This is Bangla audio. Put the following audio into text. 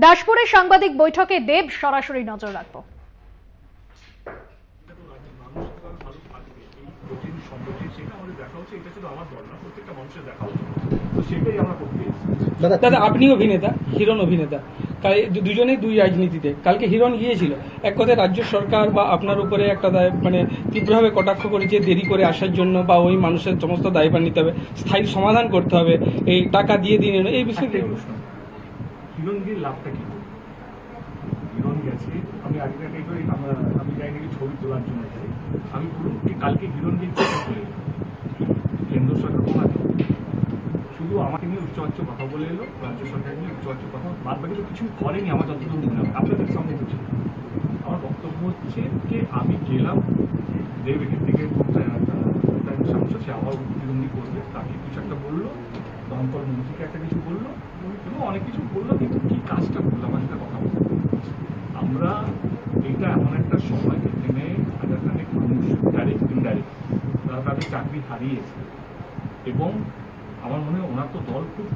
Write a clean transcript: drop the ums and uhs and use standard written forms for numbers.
দাসপুরে সাংবাদিক বৈঠকে দেব, সরাসরি নজর রাখবো। দাদা আপনি অভিনেতা, হিরণ অভিনেতা, দুজনেই দুই রাজনীতিতে। কালকে হিরণ গিয়েছিল, এক কথায় রাজ্য সরকার বা আপনার উপরে একটা মানে তীব্রভাবে কটাক্ষ করেছে দেরি করে আসার জন্য, বা ওই মানুষের সমস্ত দায়ভার নিতে হবে, স্থায়ী সমাধান করতে হবে, এই টাকা দিয়ে দিন, এই বিষয়ে হিরণ গিয়ে লাভটা কি? হিরণ গেছে, আমি আগে আমি যাই নাকি ছবি তোলার জন্য যাই। আমি বলুন কালকে হিরণ গিয়ে কেন্দ্র সরকার শুধু আমাকে নিয়ে উচ্চবাচ্য কথা বলে এলো, রাজ্য সরকার নিয়ে উচ্চবাচ্য কথা, বাদ বাকি তো কিছু করেনি আমার যতটুকু মনে হয়। আপনাদের সামনে হচ্ছে আমার বক্তব্য হচ্ছে যে আমি গেলাম, দেব এখান থেকে সমস্যা, সে আবার প্রতিদ্বন্দ্বী করবে, তাকে কিছু একটা বললো, দমকল মন্ত্রীকে একটা কিছু বললো এবং অনেক কিছু বললো, কিন্তু কি কাজটা করলো আমার সাথে কথা বলতে। আমরা এটা এমন একটা সময় যেখানে হাজারখানেক মানুষ ডাইরেক্ট ইনডাইরেক্ট তারা তাদের চাকরি হারিয়েছে, এবং আমার মনে হয় ওনার তো দল খুব